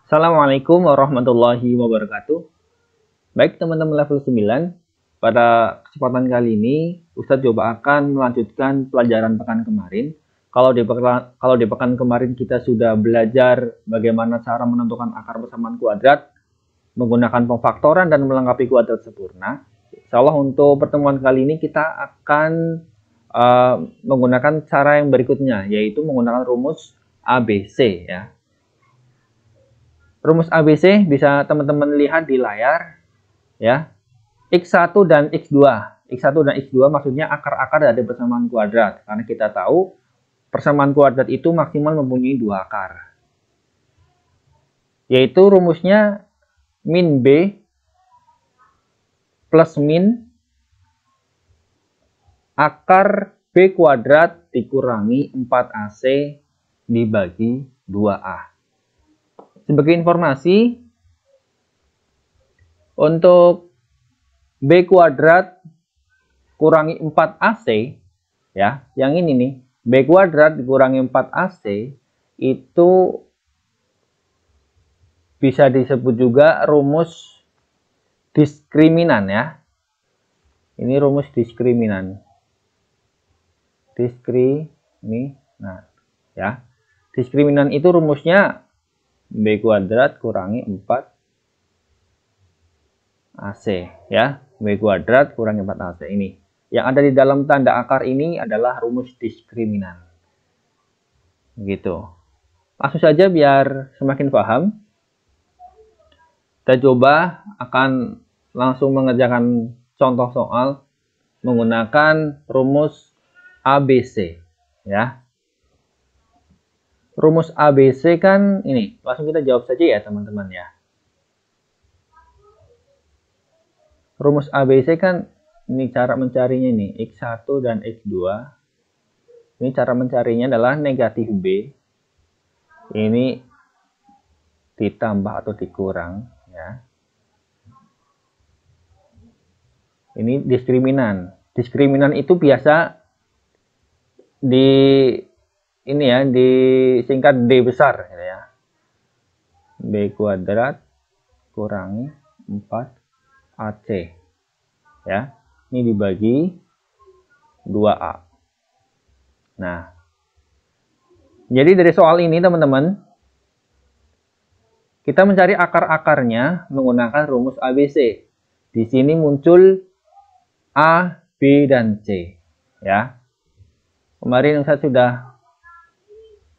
Assalamualaikum warahmatullahi wabarakatuh. Baik teman-teman level 9, pada kesempatan kali ini Ustadz coba akan melanjutkan pelajaran pekan kemarin. Kalau di pekan kemarin kita sudah belajar bagaimana cara menentukan akar persamaan kuadrat menggunakan pemfaktoran dan melengkapi kuadrat sempurna. Insyaallah untuk pertemuan kali ini kita akan menggunakan cara yang berikutnya, yaitu menggunakan rumus ABC ya. Rumus ABC bisa teman-teman lihat di layar ya. X1 dan X2. X1 dan X2 maksudnya akar-akar dari persamaan kuadrat. Karena kita tahu persamaan kuadrat itu maksimal mempunyai dua akar. Yaitu rumusnya min B plus min akar B kuadrat dikurangi 4AC dibagi 2A. Sebagai informasi, untuk B kuadrat kurangi 4AC, ya, yang ini nih, B kuadrat dikurangi 4AC, itu bisa disebut juga rumus diskriminan ya. Ini rumus diskriminan. Diskriminan, ya. Diskriminan itu rumusnya B kuadrat kurangi 4AC ya. B kuadrat kurangi 4AC ini. Yang ada di dalam tanda akar ini adalah rumus diskriminan. Gitu. Langsung saja biar semakin paham. Kita coba akan langsung mengerjakan contoh soal menggunakan rumus ABC ya. Rumus ABC kan ini, langsung kita jawab saja ya teman-teman ya. Rumus ABC kan ini cara mencarinya nih, X1 dan X2. Ini cara mencarinya adalah negatif B. Ini ditambah atau dikurang ya. Ini diskriminan. Diskriminan itu biasa disingkat D besar ya. B kuadrat kurangi 4AC ya. Ini dibagi 2A. Nah, jadi dari soal ini teman-teman, kita mencari akar-akarnya menggunakan rumus ABC. Di sini muncul A, B, dan C ya. Kemarin saya sudah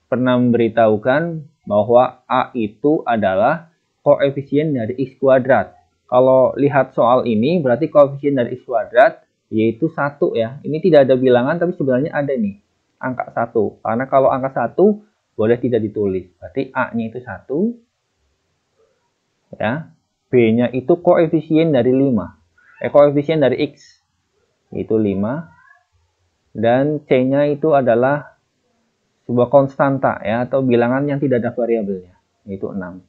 pernah memberitahukan bahwa A itu adalah koefisien dari X kuadrat. Kalau lihat soal ini berarti koefisien dari X kuadrat yaitu 1 ya. Ini tidak ada bilangan tapi sebenarnya ada nih angka 1. Karena kalau angka 1 boleh tidak ditulis. Berarti A-nya itu 1 ya. B-nya itu koefisien dari 5. Koefisien dari X itu 5 dan C-nya itu adalah sebuah konstanta ya atau bilangan yang tidak ada variabelnya, yaitu 6.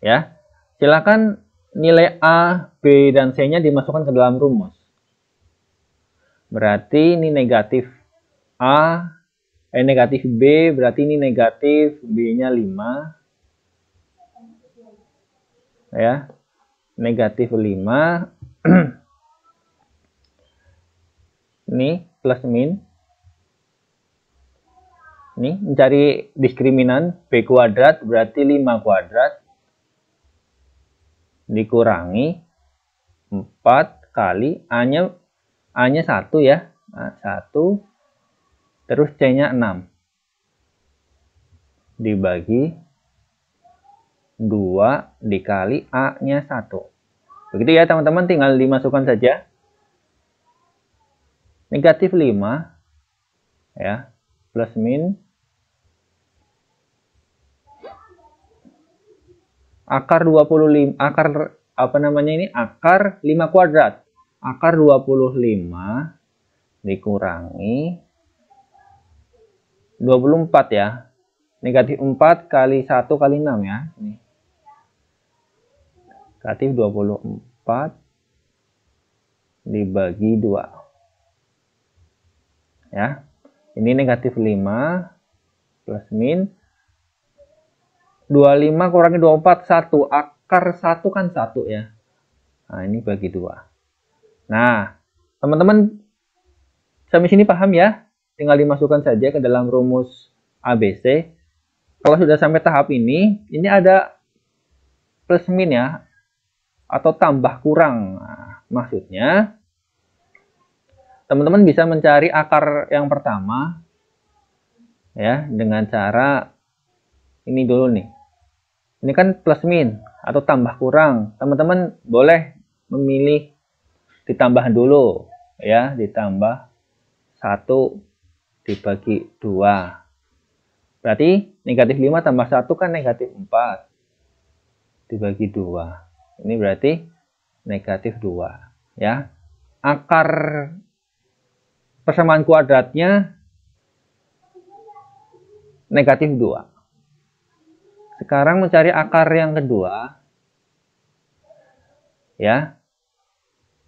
Ya. Silakan nilai A, B, dan C-nya dimasukkan ke dalam rumus. Berarti ini negatif A, negatif B, berarti ini negatif B-nya 5. Ya. Negatif 5. Ini plus min. Ini mencari diskriminan B kuadrat berarti 5 kuadrat dikurangi 4 kali A-nya 1 ya. 1 terus C-nya 6 dibagi 2 dikali A-nya 1. Begitu ya teman-teman, tinggal dimasukkan saja. Negatif 5 ya plus min akar 25, akar 5 kuadrat. Akar 25 dikurangi 24 ya. Negatif 4 kali 1 kali 6 ya. Ini. Negatif 24 dibagi 2. Ya. Ini negatif 5 plus min 25 kurangi 24, 1. Akar 1 kan 1 ya. Nah, ini bagi 2. Nah, teman-teman sampai sini paham ya? Tinggal dimasukkan saja ke dalam rumus ABC. Kalau sudah sampai tahap ini ada plus min ya, atau tambah kurang. Nah, maksudnya, teman-teman bisa mencari akar yang pertama ya dengan cara ini dulu nih. Ini kan plus min atau tambah kurang. Teman-teman boleh memilih ditambah dulu ya, ditambah 1 dibagi 2. Berarti negatif 5 tambah 1 kan negatif 4 dibagi 2. Ini berarti negatif 2 ya. Akar persamaan kuadratnya negatif 2. Sekarang mencari akar yang kedua ya.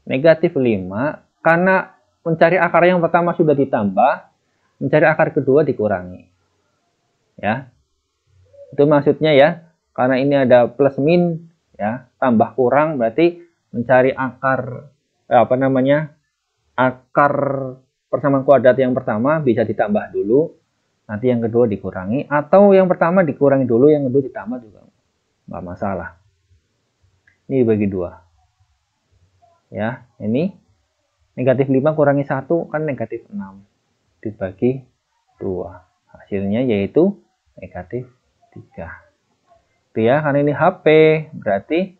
Negatif 5, karena mencari akar yang pertama sudah ditambah, mencari akar kedua dikurangi. Ya. Itu maksudnya ya. Karena ini ada plus min ya, tambah kurang berarti mencari akar akar persamaan kuadrat yang pertama bisa ditambah dulu, nanti yang kedua dikurangi, atau yang pertama dikurangi dulu, yang kedua ditambah juga nggak masalah. Ini dibagi 2 ya. Ini negatif 5 kurangi 1 kan negatif 6 dibagi 2, hasilnya yaitu negatif 3 itu ya. Karena ini HP berarti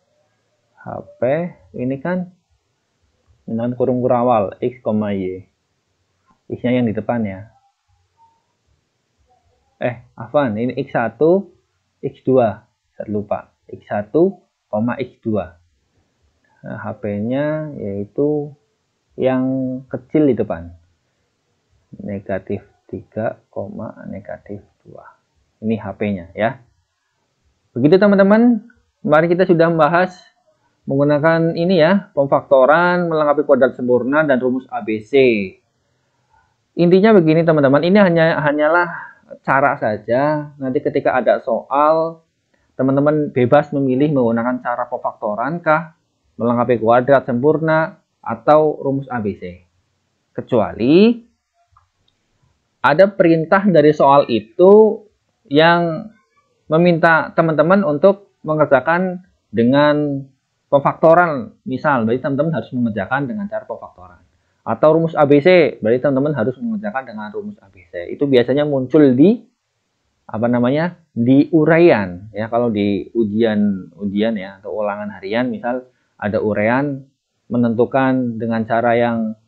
HP ini kan dengan kurung kurawal X, Y, X nya yang di depan ya. Afwan, ini X1, X2, saya lupa, X1, X2. Nah, HP-nya yaitu yang kecil di depan, negatif 3, negatif 2. Ini HP-nya ya. Begitu teman-teman, mari kita sudah membahas menggunakan ini ya, pemfaktoran, melengkapi kuadrat sempurna, dan rumus ABC. Intinya begini teman-teman, ini hanyalah cara saja. Nanti ketika ada soal, teman-teman bebas memilih menggunakan cara pemfaktoran kah, melengkapi kuadrat sempurna, atau rumus ABC. Kecuali ada perintah dari soal itu yang meminta teman-teman untuk mengerjakan dengan pemfaktoran. Misal, berarti teman-teman harus mengerjakan dengan cara pemfaktoran. Atau rumus ABC, berarti teman-teman harus mengerjakan dengan rumus ABC. Itu biasanya muncul di di uraian ya. Kalau di ujian ya atau ulangan harian, misal ada uraian menentukan dengan cara yang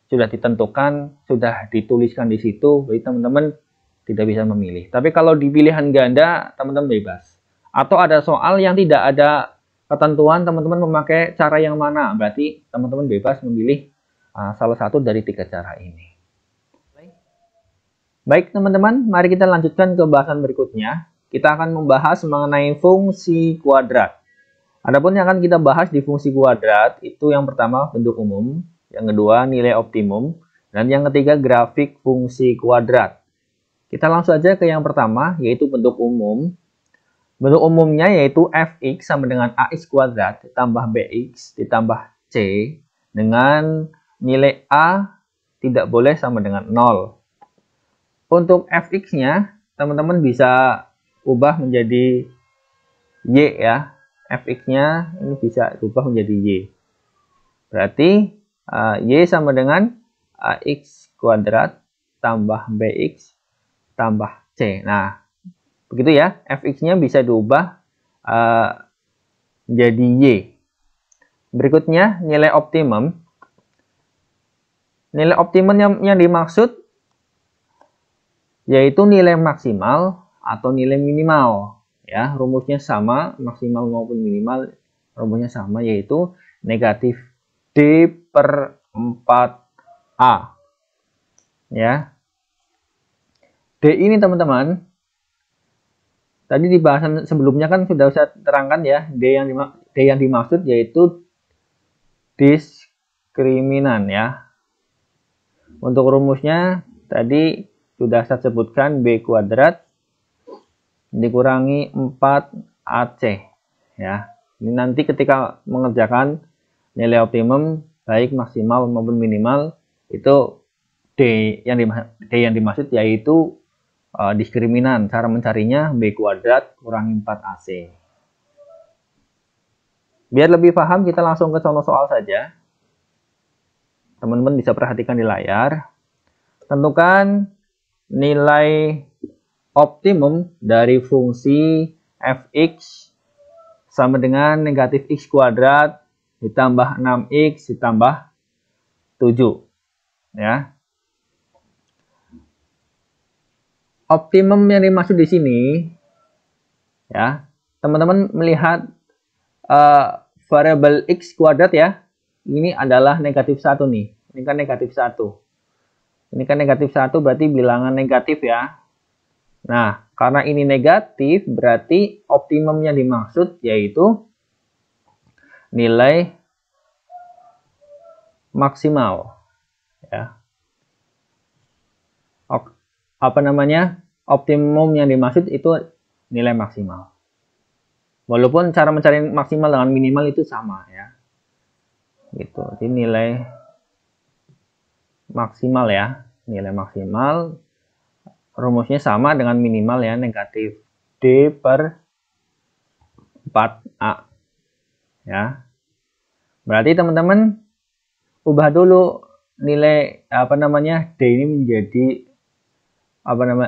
sudah ditentukan, sudah dituliskan di situ, berarti teman-teman tidak bisa memilih. Tapi kalau di pilihan ganda, teman-teman bebas. Atau ada soal yang tidak ada ketentuan, teman-teman memakai cara yang mana, berarti teman-teman bebas memilih salah satu dari 3 cara ini. Baik teman-teman, mari kita lanjutkan ke bahasan berikutnya. Kita akan membahas mengenai fungsi kuadrat. Adapun yang akan kita bahas di fungsi kuadrat, itu yang pertama bentuk umum, yang kedua nilai optimum, dan yang ketiga grafik fungsi kuadrat. Kita langsung saja ke yang pertama, yaitu bentuk umum. Bentuk umumnya yaitu fx sama dengan ax kuadrat ditambah bx ditambah c dengan nilai a tidak boleh sama dengan 0. Untuk fx-nya, teman-teman bisa ubah menjadi y ya. Fx-nya ini bisa ubah menjadi y. Berarti y sama dengan ax kuadrat tambah bx tambah c. Nah, begitu ya. Fx-nya bisa diubah jadi y. Berikutnya, nilai optimum. Nilai optimum yang dimaksud yaitu nilai maksimal atau nilai minimal. Ya, rumusnya sama, maksimal maupun minimal rumusnya sama, yaitu negatif D per 4A. Ya. D ini teman-teman, tadi di bahasan sebelumnya kan sudah saya terangkan ya, D yang dimaksud yaitu diskriminan ya. Untuk rumusnya tadi sudah saya sebutkan B kuadrat dikurangi 4AC ya. Ini nanti ketika mengerjakan nilai optimum baik maksimal maupun minimal itu D yang dimaksud yaitu diskriminan. Cara mencarinya B kuadrat kurangi 4AC. Biar lebih paham kita langsung ke contoh soal saja. Teman-teman bisa perhatikan di layar. Tentukan nilai optimum dari fungsi fx sama dengan negatif x kuadrat ditambah 6x ditambah 7 ya. Optimum yang dimaksud di sini ya, teman-teman melihat variabel x kuadrat ya. Ini adalah negatif 1 nih. Ini kan negatif 1. Ini kan negatif 1 berarti bilangan negatif ya. Nah, karena ini negatif berarti optimum yang dimaksud yaitu nilai maksimal ya. Apa namanya? Optimum yang dimaksud itu nilai maksimal. Walaupun cara mencari maksimal dengan minimal itu sama ya. Gitu. Jadi nilai maksimal ya. Nilai maksimal rumusnya sama dengan minimal ya, negatif D per 4A. Ya. Berarti teman-teman ubah dulu nilai D ini menjadi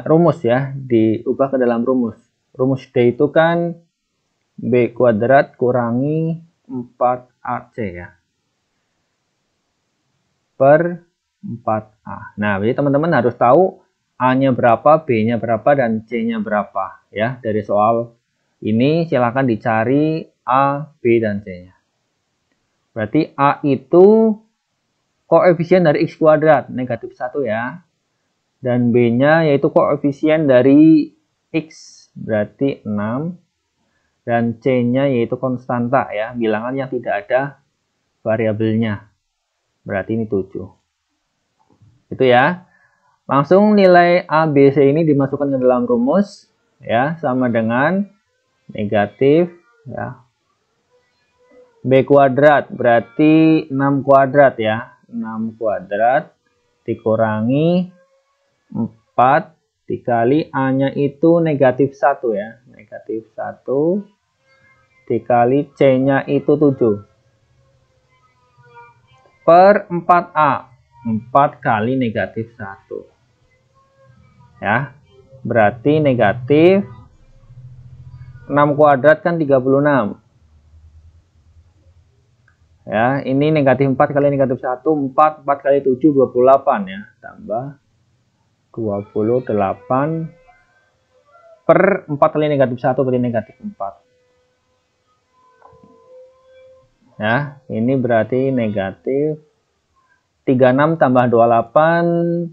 rumus ya, diubah ke dalam rumus. Rumus D itu kan B kuadrat kurangi 4AC ya. Per 4A. Nah, jadi teman-teman harus tahu A-nya berapa, B-nya berapa, dan C-nya berapa ya. Dari soal ini silakan dicari A, B, dan C-nya. Berarti A itu koefisien dari x kuadrat, negatif 1 ya. Dan B-nya yaitu koefisien dari x, berarti 6. Dan C-nya yaitu konstanta ya, bilangan yang tidak ada variabelnya. Berarti ini 7. Itu ya. Langsung nilai A, B, C ini dimasukkan ke dalam rumus ya, sama dengan negatif ya. B kuadrat berarti 6 kuadrat ya. 6 kuadrat dikurangi 4 dikali A-nya itu negatif 1 ya. Negatif 1 dikali C-nya itu 7. Per 4A. 4 kali negatif 1. Ya. Berarti negatif 6 kuadrat kan 36. Ya, ini negatif 4 kali negatif 1, 4 kali 7, 28 ya. Tambah 28 per 4 kali negatif 1 berarti negatif 4. Ya, ini berarti negatif 36 tambah 28,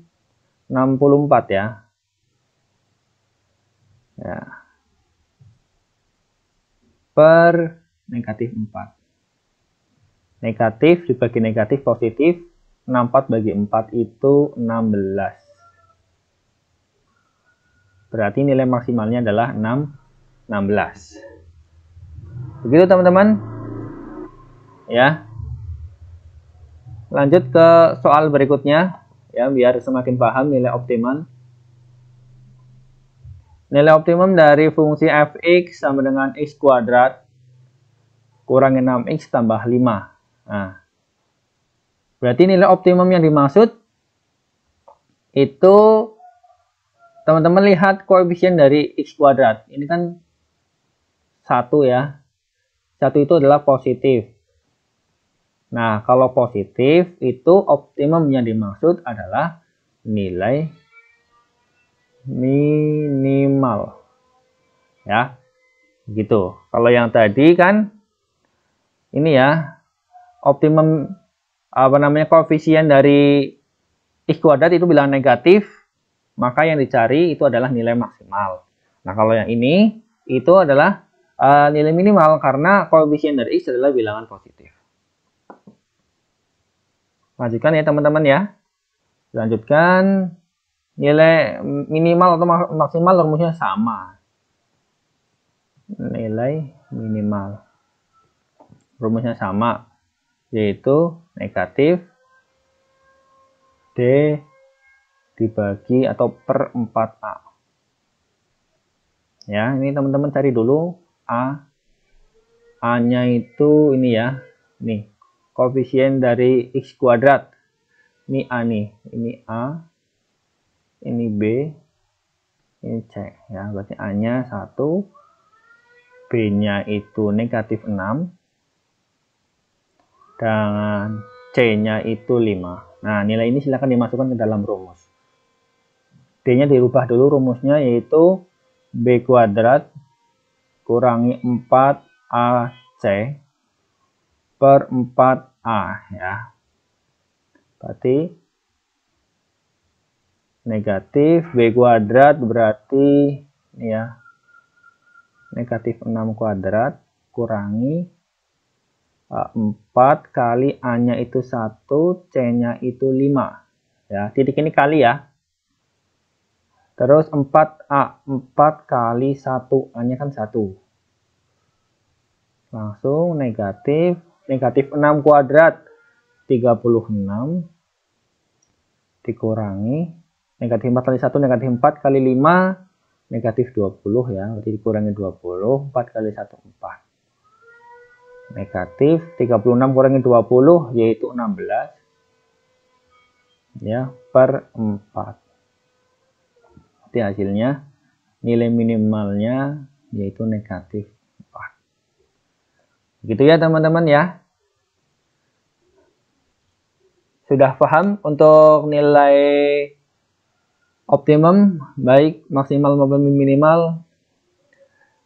64 ya. Ya. Per negatif 4. Negatif dibagi negatif positif. 64 bagi 4 itu 16. Berarti nilai maksimalnya adalah 16. Begitu teman-teman. Ya. Lanjut ke soal berikutnya ya, biar semakin paham nilai optimum. Nilai optimum dari fungsi fx sama dengan x kuadrat kurangi 6x tambah 5. Nah, berarti nilai optimum yang dimaksud itu teman-teman lihat koefisien dari x kuadrat. Ini kan 1 ya. 1 itu adalah positif. Nah, kalau positif itu optimum yang dimaksud adalah nilai minimal. Ya. Gitu. Kalau yang tadi kan ini ya, optimum koefisien dari x kuadrat itu bilangan negatif, maka yang dicari itu adalah nilai maksimal. Nah, kalau yang ini itu adalah nilai minimal karena koefisien dari x adalah bilangan positif. Lanjutkan ya teman-teman ya. Lanjutkan, nilai minimal atau maksimal rumusnya sama. nilai minimal. Rumusnya sama, yaitu negatif D dibagi atau per 4A. Ya, ini teman-teman cari dulu A. A-nya itu ini ya. Nih, koefisien dari X kuadrat. Ini A nih. Ini A. Ini B. Ini C. Ya, berarti A-nya 1. B-nya itu negatif 6. Dan C-nya itu 5. Nah, nilai ini silakan dimasukkan ke dalam rumus. D-nya dirubah dulu rumusnya, yaitu B kuadrat kurangi 4AC per 4A ya. Berarti negatif B kuadrat berarti ini ya, negatif 6 kuadrat kurangi 4 kali A-nya itu 1, C-nya itu 5. Ya, titik ini kali ya. Terus 4A, 4 kali 1, A-nya kan 1. Langsung negatif 6 kuadrat 36 dikurangi negatif 4 kali 1, negatif 4 kali 5, negatif 20 ya. Berarti dikurangi 20, 4 kali 1, 4. Negatif 36 kurangi 20 yaitu 16 ya, per 4. Jadi hasilnya nilai minimalnya yaitu negatif 4. Gitu ya teman-teman ya. Sudah paham untuk nilai optimum baik maksimal maupun minimal?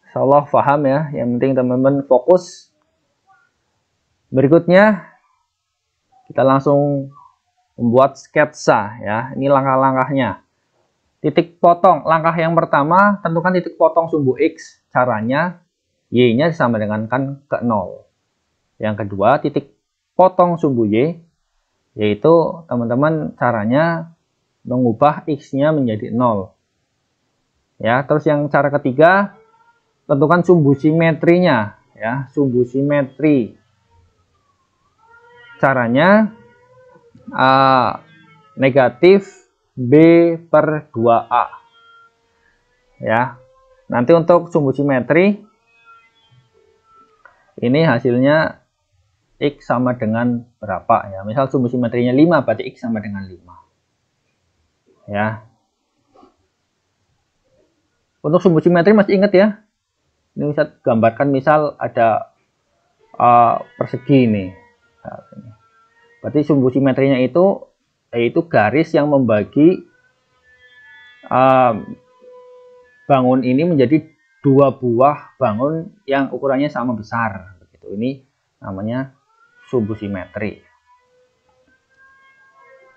Insyaallah paham ya. Yang penting teman-teman fokus. Berikutnya kita langsung membuat sketsa ya. Ini langkah-langkahnya. Titik potong. Langkah yang pertama, tentukan titik potong sumbu X. Caranya Y-nya sama dengan kan ke 0. Yang kedua, titik potong sumbu Y, yaitu teman-teman caranya mengubah X-nya menjadi 0. Ya, terus yang cara ketiga, tentukan sumbu simetrinya ya, sumbu simetri. Caranya negatif B per 2A ya. Nanti untuk sumbu simetri ini hasilnya X sama dengan berapa ya. Misal sumbu simetrinya 5, berarti X sama dengan 5 ya. Untuk sumbu simetri masih ingat ya. Ini bisa gambarkan misal ada persegi nih. Berarti sumbu simetrinya itu yaitu garis yang membagi bangun ini menjadi 2 buah bangun yang ukurannya sama besar. Begitu. Ini namanya sumbu simetri.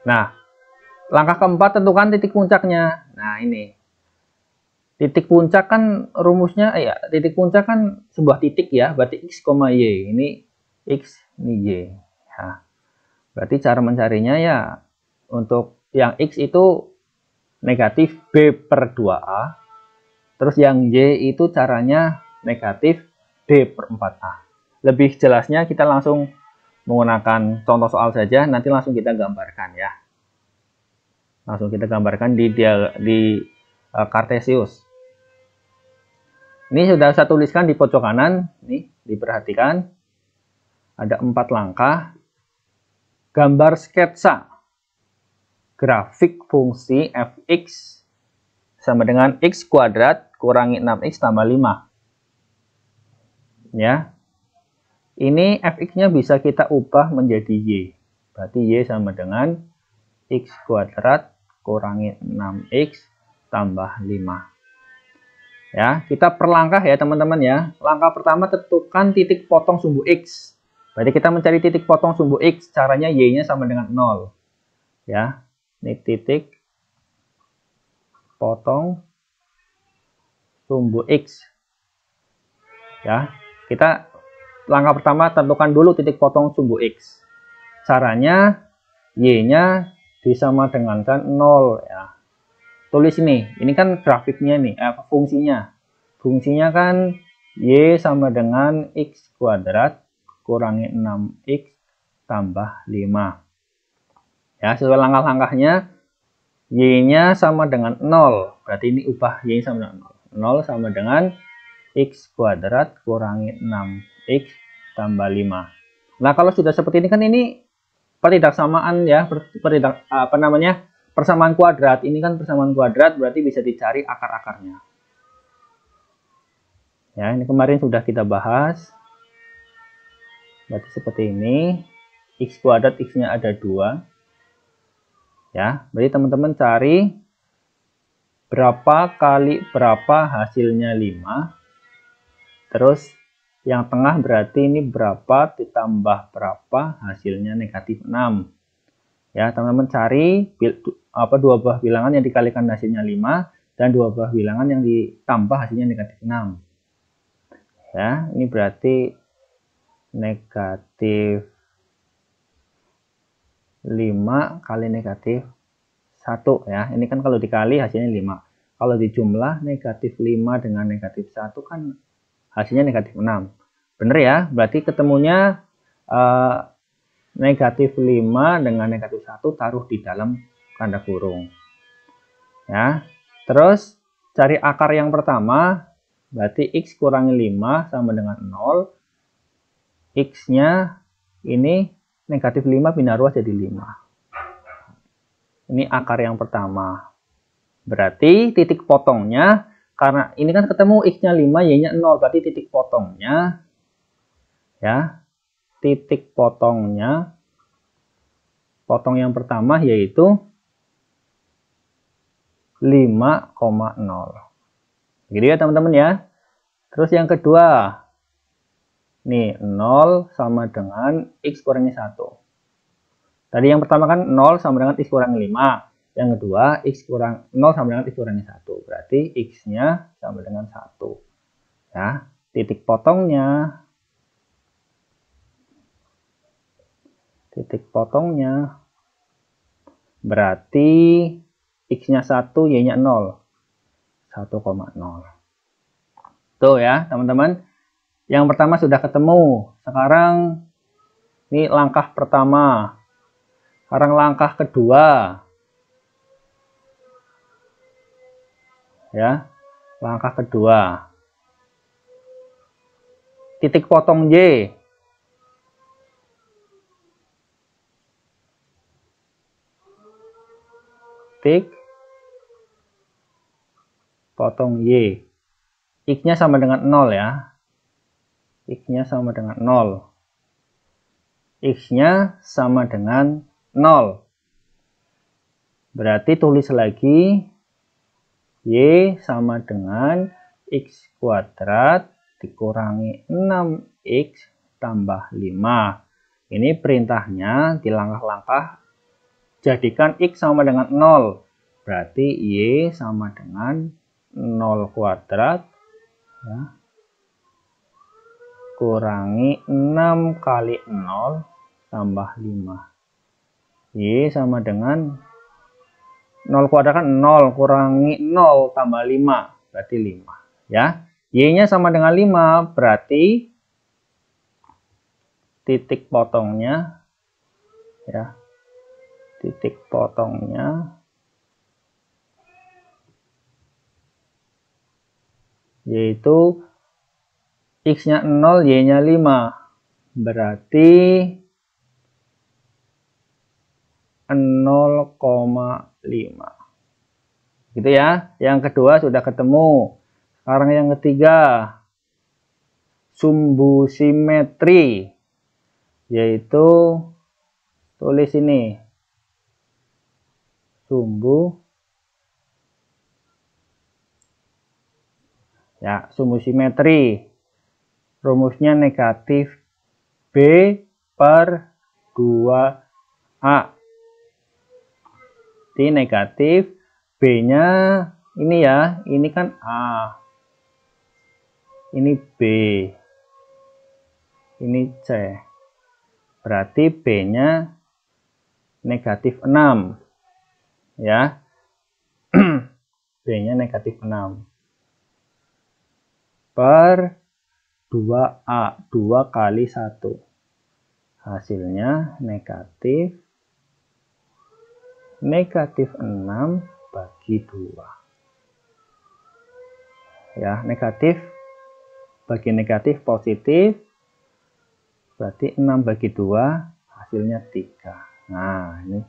Nah, langkah keempat tentukan titik puncaknya. Nah, ini. Titik puncak kan rumusnya ya, titik puncak kan sebuah titik ya, berarti X, Y. Ini X, ini Y. Ya. Berarti cara mencarinya ya, untuk yang X itu negatif B per 2A. Terus yang Y itu caranya negatif D per 4A. Lebih jelasnya kita langsung menggunakan contoh soal saja, nanti langsung kita gambarkan ya. Langsung kita gambarkan di Cartesius. Ini sudah saya tuliskan di pojok kanan, nih diperhatikan. Ada 4 langkah. Gambar sketsa grafik fungsi fx sama dengan x kuadrat kurangi 6x tambah 5. Ya. Ini fx-nya bisa kita ubah menjadi y. Berarti y sama dengan x kuadrat kurangi 6x tambah 5. Ya, kita per langkah ya teman-teman ya. Langkah pertama tentukan titik potong sumbu x. Berarti kita mencari titik potong sumbu x, caranya y-nya sama dengan 0. Ya, ini titik potong sumbu x. Ya, kita langkah pertama tentukan dulu titik potong sumbu x. Caranya y-nya disama dengankan 0 ya. Tulis ini kan grafiknya nih, fungsinya. Fungsinya kan Y sama dengan X kuadrat kurangi 6X tambah 5. Ya, sesuai langkah-langkahnya. Y-nya sama dengan 0. Berarti ini ubah Y sama dengan 0. 0 sama dengan X kuadrat kurangi 6X tambah 5. Nah, kalau sudah seperti ini kan ini pertidaksamaan ya, persamaan kuadrat. Ini kan persamaan kuadrat, berarti bisa dicari akar-akarnya. Ya, ini kemarin sudah kita bahas. Berarti seperti ini. X kuadrat, X-nya ada 2. Ya, berarti teman-teman cari berapa kali berapa hasilnya 5. Terus yang tengah berarti ini berapa ditambah berapa hasilnya negatif 6. Ya, teman-teman cari dua buah bilangan yang dikalikan hasilnya 5 dan dua buah bilangan yang ditambah hasilnya negatif 6. Ya, ini berarti negatif 5 kali negatif 1 ya. Ini kan kalau dikali hasilnya 5. Kalau dijumlah negatif 5 dengan negatif 1 kan hasilnya negatif 6. Bener ya? Berarti ketemunya negatif 5 dengan negatif 1 taruh di dalam tanda kurung. Ya. Terus cari akar yang pertama. Berarti X kurangi 5 sama dengan 0. X-nya ini negatif 5 pindah ruas jadi 5. Ini akar yang pertama. Berarti titik potongnya, karena ini kan ketemu X-nya 5, Y-nya 0. Berarti titik potongnya, ya, titik potongnya, potong yang pertama yaitu 5,0. Gitu ya teman-teman ya. Terus yang kedua, nih 0 sama dengan X kurangi 1. Tadi yang pertama kan 0 sama dengan X kurangi 5. Yang kedua, X kurang 0 sama dengan X kurangi 1. Berarti X-nya sama dengan 1. Ya, titik potongnya. Titik potongnya. Berarti X-nya 1, Y-nya 0. 1,0. Tuh ya, teman-teman. Yang pertama sudah ketemu. Sekarang ini langkah pertama. Sekarang langkah kedua. Ya, langkah kedua. Titik potong Y. Titik potong Y. X-nya sama dengan 0 ya. X-nya sama dengan 0. X-nya sama dengan 0. Berarti tulis lagi Y sama dengan X kuadrat dikurangi 6X tambah 5. Ini perintahnya di langkah-langkah jadikan X sama dengan 0. Berarti Y sama dengan 0 kuadrat ya, kurangi 6 kali 0 tambah 5. Y sama dengan 0 kuadrat kan 0 kurangi 0 tambah 5. Berarti 5. Ya. Y-nya sama dengan 5. Berarti titik potongnya ya. Titik potongnya yaitu X-nya 0, Y-nya 5. Berarti 0,5. Gitu ya. Yang kedua sudah ketemu. Sekarang yang ketiga. Sumbu simetri. Yaitu tulis ini. Sumbu. Ya, sumbu simetri. Rumusnya negatif B per 2A. Jadi negatif B-nya ini ya, ini kan A. Ini B. Ini C. Berarti B-nya negatif 6. Ya. B-nya negatif 6. Per 2A, 2 kali 1. Hasilnya negatif 6 bagi 2. Ya, negatif bagi negatif positif, berarti 6 bagi 2 hasilnya 3. Nah, ini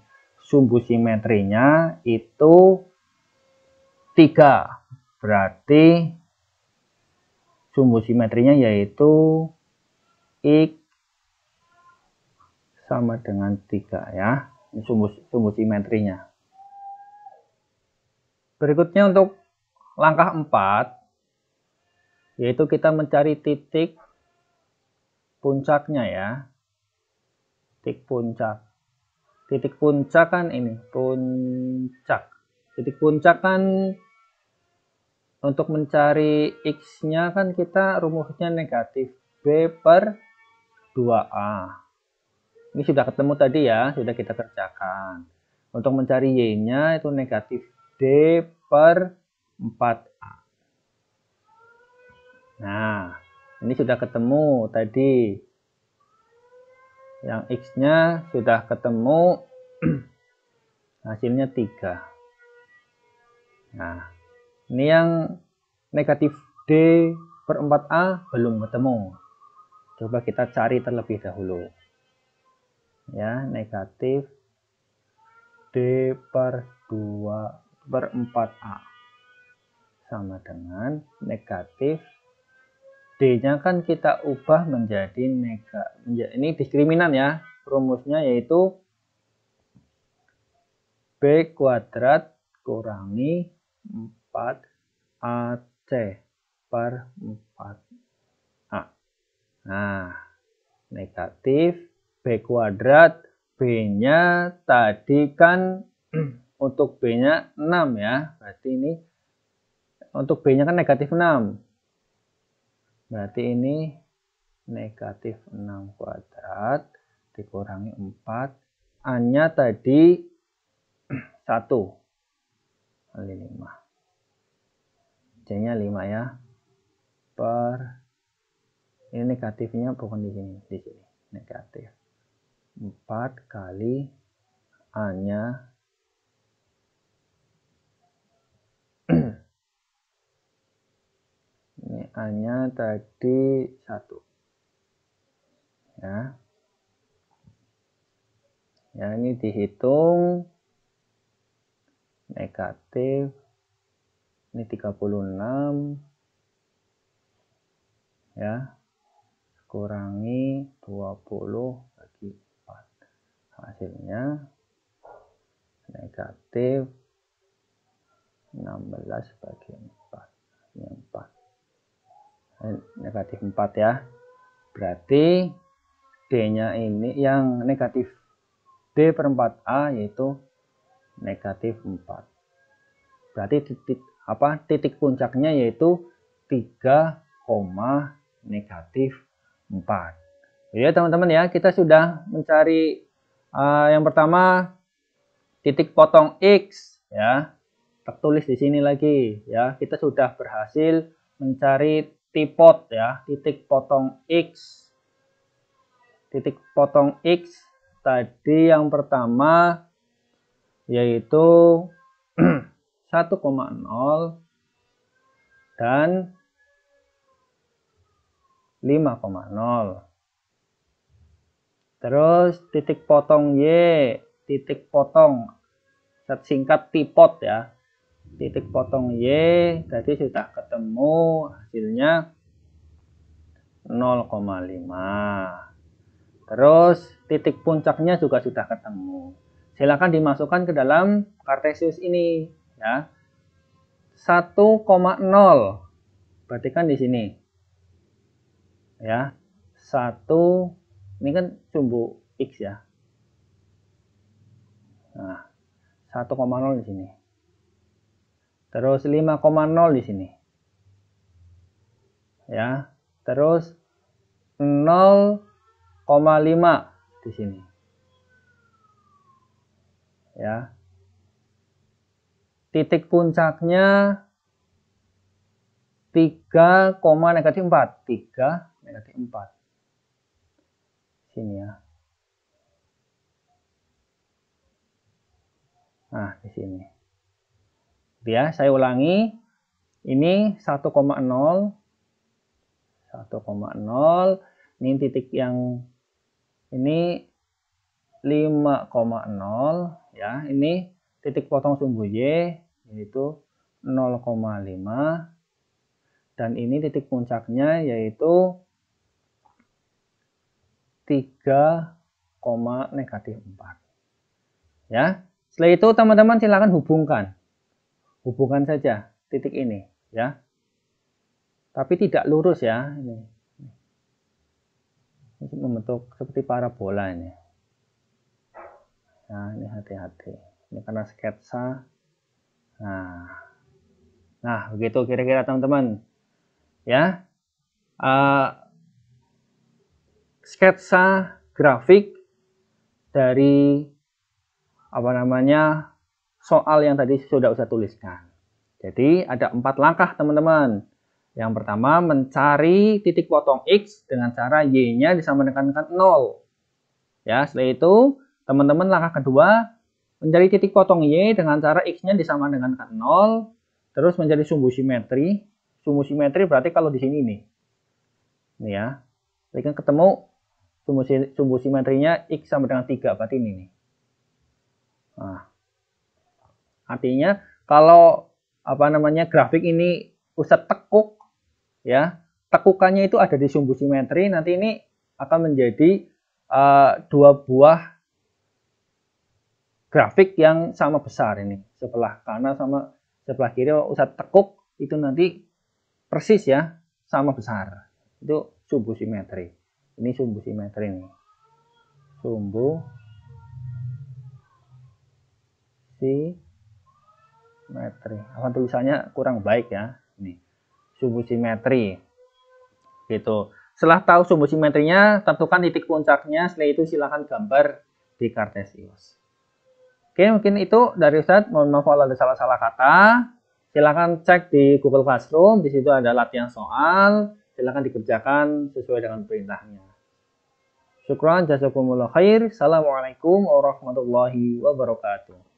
sumbu simetrinya itu 3. Berarti sumbu simetrinya yaitu X sama dengan 3 ya. Ini sumbu simetrinya. Berikutnya untuk langkah 4, yaitu kita mencari titik puncaknya ya. Titik puncak. Titik puncak kan ini, puncak. Titik puncak kan untuk mencari X-nya kan kita rumusnya negatif B per 2A. Ini sudah ketemu tadi ya, sudah kita kerjakan. Untuk mencari Y-nya itu negatif D per 4A. Nah, ini sudah ketemu tadi. Yang X-nya sudah ketemu, hasilnya 3. Nah, ini yang negatif D per 4A belum ketemu. Coba kita cari terlebih dahulu. Ya, negatif D per 2 per 4A sama dengan negatif D-nya kan kita ubah menjadi ini diskriminan ya. Rumusnya yaitu B kuadrat kurangi 4AC per 4A. Nah, negatif B kuadrat, B-nya tadi kan untuk B-nya 6 ya. Berarti ini untuk B-nya kan negatif 6. Berarti ini negatif 6 kuadrat dikurangi 4. A-nya tadi 1 kali 5. C-nya 5 ya. Per ini negatifnya bukan di sini, di sini. Negatif 4 kali A-nya ini A-nya tadi 1 ya. Ya, ini dihitung negatif ini 36 ya, kurangi 20 bagi 4. Hasilnya negatif 16 bagi 4. Ini 4. Negatif 4 ya. Berarti D-nya ini yang negatif D per 4A yaitu negatif 4. Berarti titik puncaknya yaitu 3, negatif 4. Ya teman-teman ya, kita sudah mencari yang pertama titik potong X ya. Tertulis di sini lagi ya. Kita sudah berhasil mencari tipot ya, titik potong X. Titik potong X tadi yang pertama yaitu 1,0 dan 5,0. Terus titik potong Y, titik potong singkat tipot ya. Titik potong Y tadi sudah ketemu, hasilnya 0,5. Terus titik puncaknya juga sudah ketemu. Silakan dimasukkan ke dalam Kartesius ini ya. 1,0. Berarti kan di sini. Ya. 1 ini kan sumbu X ya. Nah, 1,0 di sini. Terus 5,0 di sini. Ya. Terus 0,5 di sini. Ya. Titik puncaknya 3, negatif 4. 3, negatif 4. Sini ya. Nah, di sini. Ya, saya ulangi. Ini 1,0. 1,0. Ini titik yang ini 5,0 ya. Ini titik potong sumbu Y yaitu 0,5 dan ini titik puncaknya yaitu 3, negatif 4 ya. Setelah itu teman-teman silakan hubungkan saja titik ini ya, tapi tidak lurus ya. Ini membentuk seperti parabola ini. Nah, ini hati-hati, ini karena sketsa. Nah begitu kira-kira teman-teman ya. Sketsa grafik dari soal yang tadi sudah saya tuliskan. Jadi ada 4 langkah teman-teman. Yang pertama mencari titik potong X dengan cara Y-nya disamakan dengan 0. Ya, setelah itu teman-teman langkah kedua mencari titik potong Y dengan cara X-nya disamakan dengan 0. Terus mencari sumbu simetri. Sumbu simetri berarti kalau di sini nih. Ini ya. Jadi kan ketemu sumbu simetrinya X sama dengan 3, berarti ini nih. Nah, artinya kalau grafik ini Ustadz tekuk ya, tekukannya itu ada di sumbu simetri, nanti ini akan menjadi 2 buah grafik yang sama besar ini, sebelah kanan sama sebelah kiri Ustadz tekuk itu nanti persis ya, sama besar. Itu sumbu simetri. Ini sumbu simetri nih. Sumbu simetri. Apa tulisannya kurang baik ya. Ini sumbu simetri. Gitu. Setelah tahu sumbu simetrinya, tentukan titik puncaknya. Setelah itu silahkan gambar di Cartesius. Oke, mungkin itu dari Ustadz. Mohon maaf kalau ada salah-salah kata. Silahkan cek di Google Classroom. Di situ ada latihan soal. Silahkan dikerjakan sesuai dengan perintahnya. Syukran, jazakumullah khair. Assalamualaikum warahmatullahi wabarakatuh.